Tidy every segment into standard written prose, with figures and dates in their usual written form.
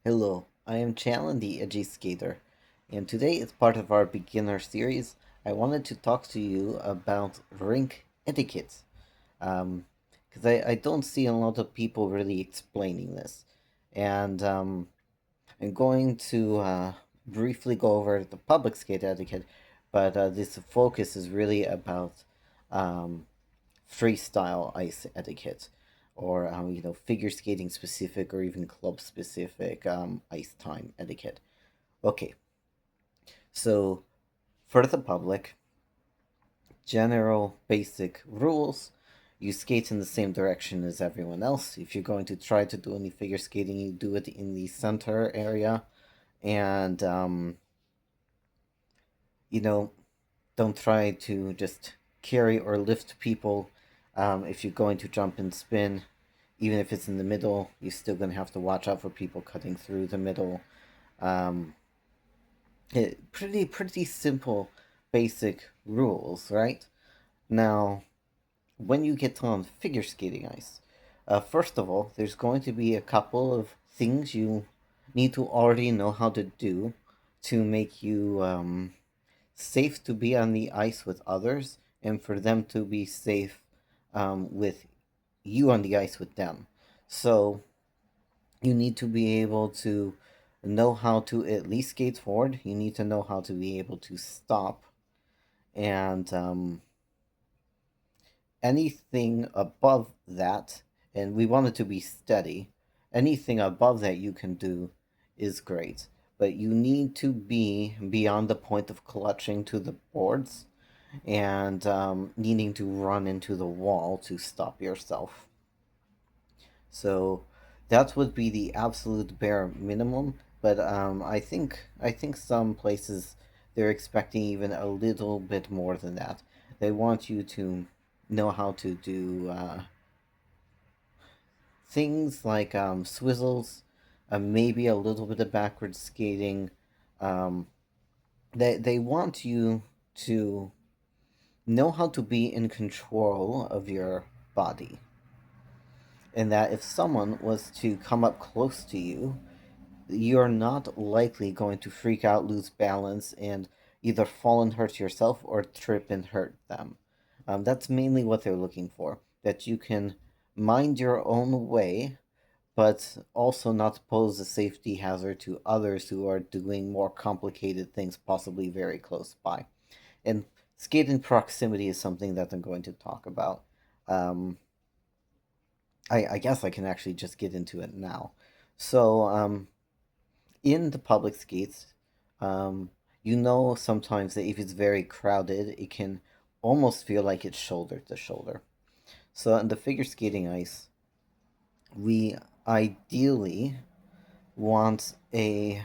Hello, I am Challen the Edgy Skater, and today, as part of our beginner series, I wanted to talk to you about rink etiquette. Because I don't see a lot of people really explaining this. And I'm going to briefly go over the public skate etiquette, but this focus is really about um, freestyle ice etiquette or figure skating specific or even club specific ice time etiquette. Okay, so for the public, general basic rules: you skate in the same direction as everyone else. If you're going to try to do any figure skating, you do it in the center area, and you know don't try to just carry or lift people. If you're going to jump and spin, even if it's in the middle, you're still going to have to watch out for people cutting through the middle. Um, pretty simple, basic rules, right? Now, when you get on figure skating ice, first of all, there's going to be a couple of things you need to already know how to do to make you safe to be on the ice with others and for them to be safe with you on the ice with them. So you need to be able to know how to at least skate forward. You need to know how to be able to stop. And anything above that, and we want it to be steady, anything above that you can do is great. But you need to be beyond the point of clutching to the boards and needing to run into the wall to stop yourself. So that would be the absolute bare minimum. But I think some places they're expecting even a little bit more than that. They want you to know how to do things like swizzles, maybe a little bit of backwards skating. Um, they want you to know how to be in control of your body, and that if someone was to come up close to you, you're not likely going to freak out, lose balance, and either fall and hurt yourself or trip and hurt them. That's mainly what they're looking for, that you can mind your own way, but also not pose a safety hazard to others who are doing more complicated things, possibly very close by. And skate in proximity is something that I'm going to talk about. Um, I guess I can actually just get into it now. So, in the public skates, um, sometimes that if it's very crowded, it can almost feel like it's shoulder to shoulder. So, in the figure skating ice, we ideally want a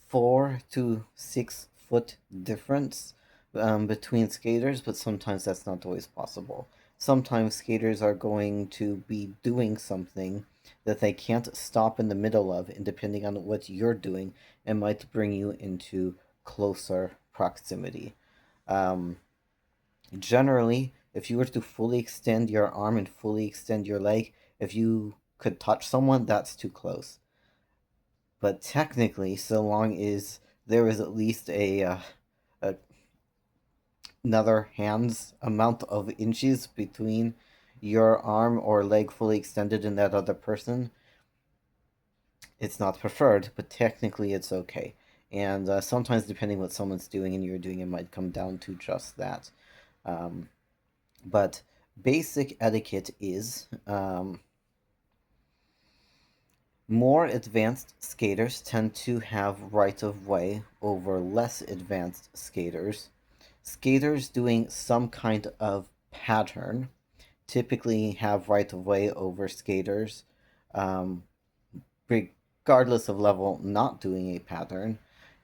4 to 6 foot difference between skaters, but sometimes that's not always possible. Sometimes skaters are going to be doing something that they can't stop in the middle of, and depending on what you're doing, it might bring you into closer proximity. Um, Generally, if you were to fully extend your arm and fully extend your leg, if you could touch someone, that's too close. But technically, so long as there is at least a another hand's amount of inches between your arm or leg fully extended and that other person, it's not preferred, but technically it's okay. And sometimes, depending what someone's doing and you're doing, it might come down to just that. Um, but basic etiquette is more advanced skaters tend to have right of way over less advanced skaters. Skaters doing some kind of pattern typically have right of way over skaters, um, regardless of level, not doing a pattern.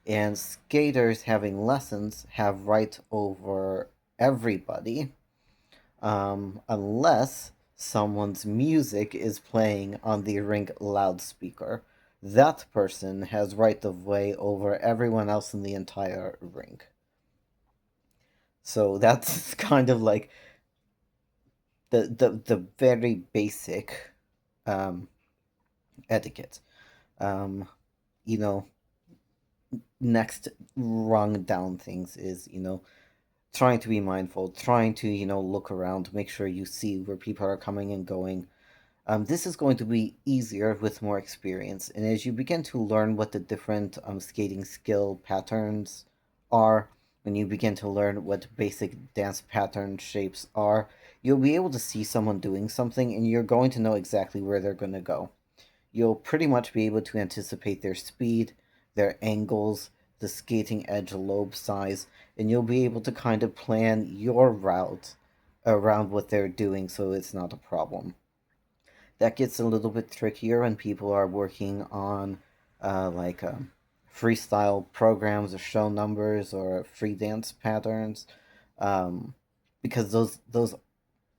And skaters having lessons have right over everybody, unless someone's music is playing on the Rink loudspeaker. That person has right of way over everyone else in the entire rink. So that's kind of like the very basic um, etiquette. Um, you know, next rung down things is, trying to be mindful, trying to, look around, make sure you see where people are coming and going. This is going to be easier with more experience. And as you begin to learn what the different skating skill patterns are, when you begin to learn what basic dance pattern shapes are, you'll be able to see someone doing something and you're going to know exactly where they're going to go. You'll pretty much be able to anticipate their speed, their angles, the skating edge lobe size, and you'll be able to kind of plan your route around what they're doing so it's not a problem. That gets a little bit trickier when people are working on like freestyle programs or show numbers or free dance patterns, um, because those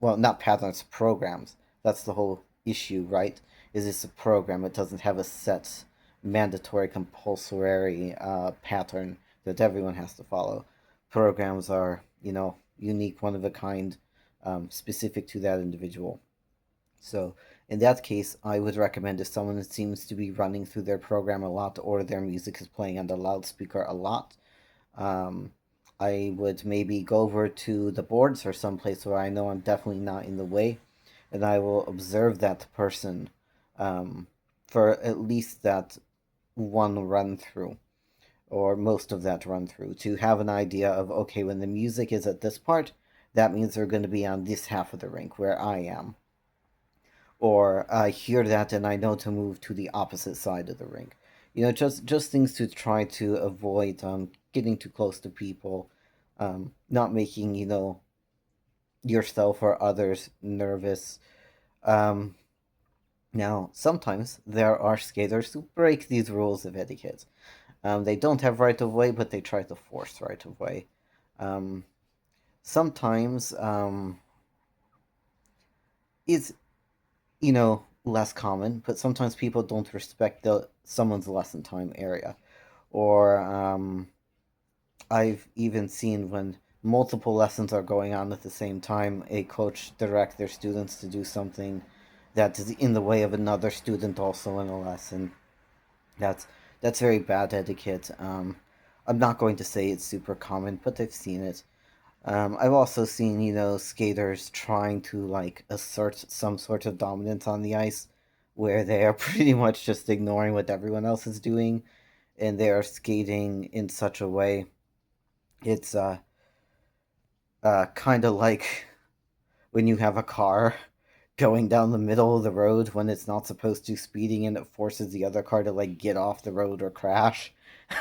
well, not patterns, programs. That's the whole issue, right? Is it's a program? It doesn't have a set, mandatory, compulsory pattern that everyone has to follow. Programs are, unique, one of a kind, specific to that individual. So in that case, I would recommend if someone seems to be running through their program a lot or their music is playing on the loudspeaker a lot, um, I would maybe go over to the boards or someplace where I know I'm definitely not in the way, and I will observe that person um, for at least that one run through or most of that run through to have an idea of okay, when the music is at this part, that means they're going to be on this half of the rink where I am, or I hear that and I know to move to the opposite side of the rink. Just things to try to avoid getting too close to people, not making yourself or others nervous. Um, Now, sometimes there are skaters who break these rules of etiquette. They don't have right of way, but they try to force right of way. Um, Sometimes it's less common, but sometimes people don't respect the someone's lesson time area. Or I've even seen when multiple lessons are going on at the same time, a coach direct their students to do something that is in the way of another student also in a lesson. That's that's very bad etiquette. I'm not going to say it's super common, but I've seen it. I've also seen, skaters trying to like assert some sort of dominance on the ice where they are pretty much just ignoring what everyone else is doing and they are skating in such a way. It's kind of like when you have a car going down the middle of the road when it's not supposed to, speeding, and it forces the other car to like get off the road or crash.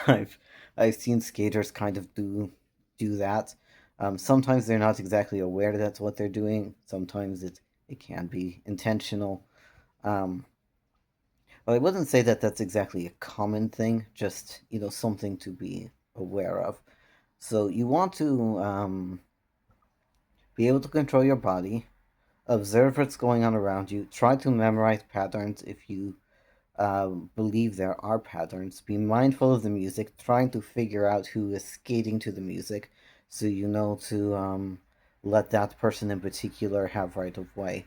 I've I've seen skaters kind of do that. Sometimes they're not exactly aware that's what they're doing. Sometimes it can be intentional. Um, but I wouldn't say that that's exactly a common thing. Just something to be aware of. So you want to be able to control your body, observe what's going on around you, try to memorize patterns if you believe there are patterns, be mindful of the music, trying to figure out who is skating to the music so you know to let that person in particular have right of way.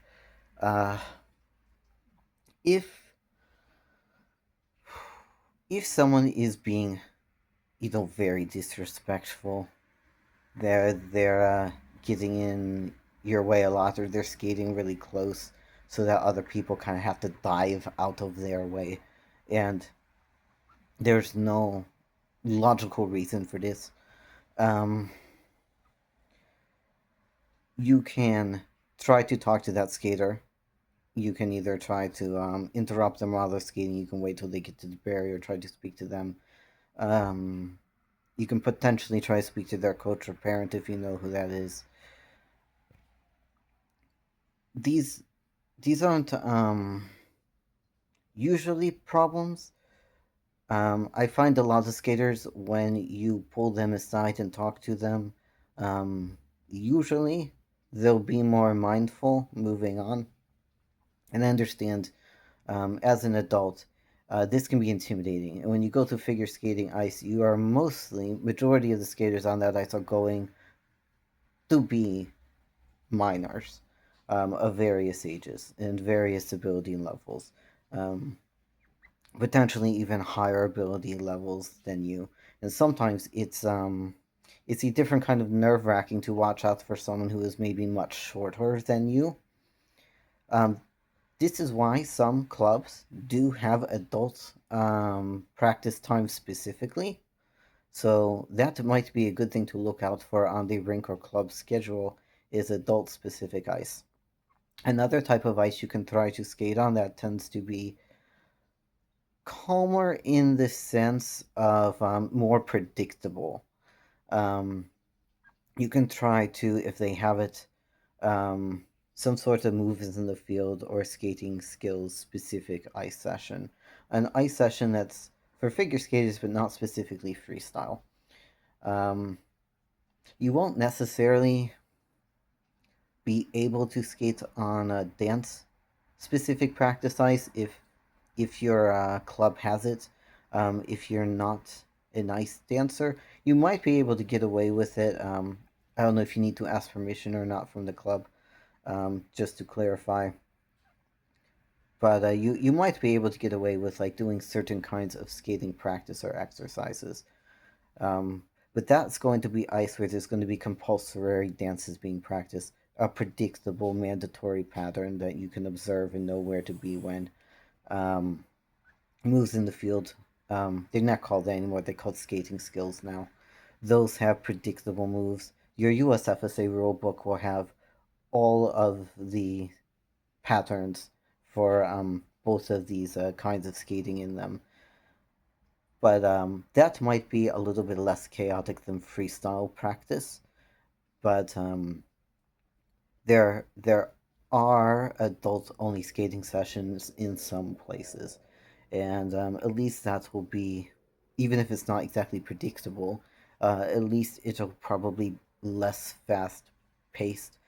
Uh, if if someone is being very disrespectful, they're getting in your way a lot, or they're skating really close, so that other people kind of have to dive out of their way, and there's no logical reason for this. Um, you can try to talk to that skater. You can either try to interrupt them while they're skating. You can wait till they get to the barrier, try to speak to them. Um, you can potentially try to speak to their coach or parent if you know who that is. These these aren't usually problems. I find a lot of skaters when you pull them aside and talk to them, usually they'll be more mindful moving on and understand as an adult. This can be intimidating. And when you go to figure skating ice, you are majority of the skaters on that ice are going to be minors of various ages and various ability levels. Um, potentially even higher ability levels than you. And sometimes it's a different kind of nerve wracking to watch out for someone who is maybe much shorter than you. Um, this is why some clubs do have adult practice time specifically. So that might be a good thing to look out for on the rink or club schedule is adult specific ice. Another type of ice you can try to skate on that tends to be calmer in the sense of more predictable. Um, you can try to, if they have it, um, some sort of moves in the field or skating skills specific ice session. An ice session that's for figure skaters but not specifically freestyle. Um, you won't necessarily be able to skate on a dance specific practice ice if your club has it. If you're not a nice dancer, you might be able to get away with it. I don't know if you need to ask permission or not from the club, just to clarify. But you might be able to get away with like doing certain kinds of skating practice or exercises. Um, but that's going to be ice where there's going to be compulsory dances being practiced, a predictable mandatory pattern that you can observe and know where to be when. Um, Moves in the field. They're not called that anymore. They're called skating skills now. Those have predictable moves. Your USFSA rulebook will have all of the patterns for both of these kinds of skating in them. But that might be a little bit less chaotic than freestyle practice. But there are adult only skating sessions in some places, and at least that will be, even if it's not exactly predictable, at least it'll probably less fast paced.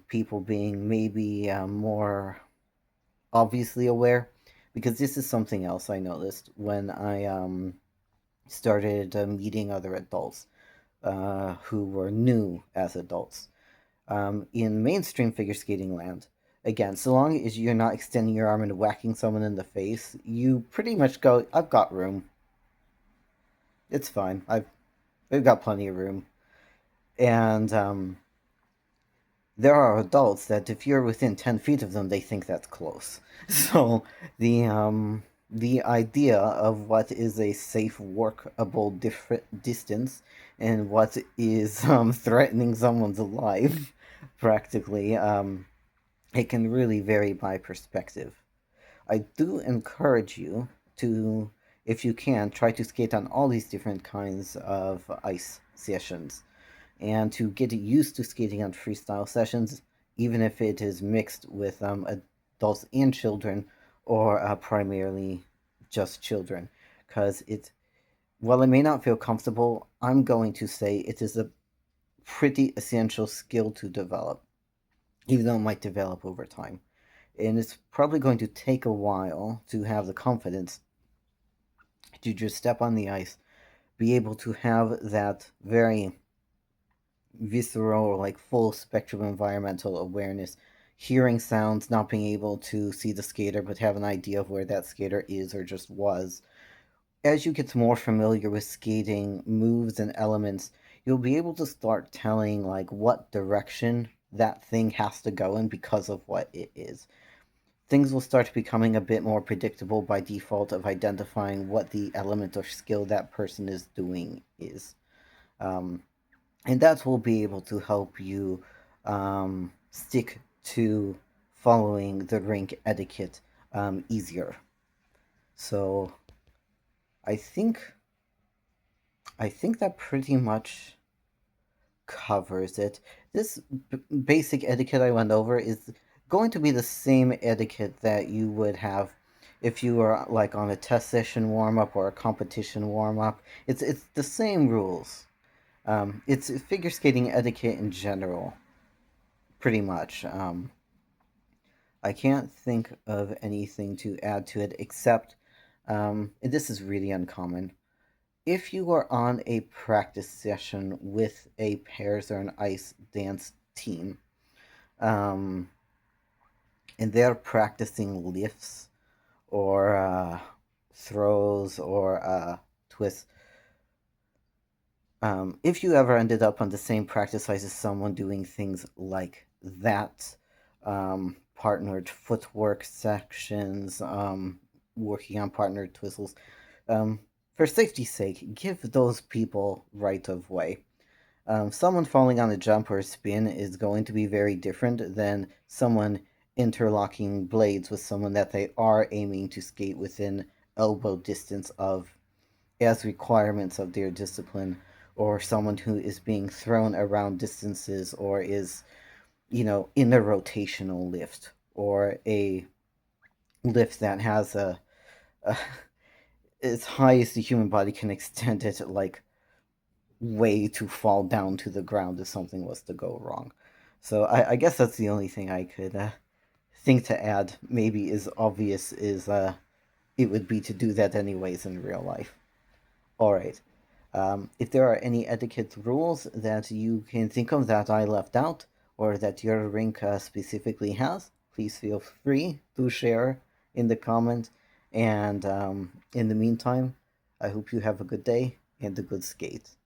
People being maybe more obviously aware, because this is something else I noticed when I started meeting other adults who were new as adults in mainstream figure skating land. Again, so long as you're not extending your arm and whacking someone in the face, you pretty much go, I've got room. It's fine. We've got plenty of room. And there are adults that if you're within 10 feet of them, they think that's close. So the idea of what is a safe workable distance and what is threatening someone's life practically it can really vary by perspective. I do encourage you to, if you can, try to skate on all these different kinds of ice sessions and to get used to skating on freestyle sessions, even if it is mixed with adults and children or primarily just children. Because while it may not feel comfortable, I'm going to say it is a pretty essential skill to develop, even though it might develop over time. And it's probably going to take a while to have the confidence to just step on the ice, be able to have that very visceral, like full spectrum environmental awareness, hearing sounds, not being able to see the skater, but have an idea of where that skater is or just was. As you get more familiar with skating moves and elements, you'll be able to start telling like what direction that thing has to go in because of what it is. Things will start becoming a bit more predictable by default of identifying what the element or skill that person is doing is. Um, and that will be able to help you stick to following the rink etiquette easier. So I think I think that pretty much covers it. This basic etiquette I went over is going to be the same etiquette that you would have if you were like on a test session warm up or a competition warm up. It's the same rules. It's figure skating etiquette in general, pretty much. I can't think of anything to add to it except, and this is really uncommon. If you are on a practice session with a pairs or an ice dance team, and they're practicing lifts or throws or twists. If you ever ended up on the same practice size as someone doing things like that, partnered footwork sections, working on partnered twizzles, um, for safety's sake, give those people right of way. Someone falling on a jump or a spin is going to be very different than someone interlocking blades with someone that they are aiming to skate within elbow distance of as requirements of their discipline, or someone who is being thrown around distances or is, in a rotational lift or a lift that has a as high as the human body can extend it, like way to fall down to the ground if something was to go wrong. So I guess that's the only thing I could think to add. Maybe as obvious as it would be to do that anyways in real life. All right. If there are any etiquette rules that you can think of that I left out or that your rink specifically has, please feel free to share in the comment. And in the meantime, I hope you have a good day and a good skate.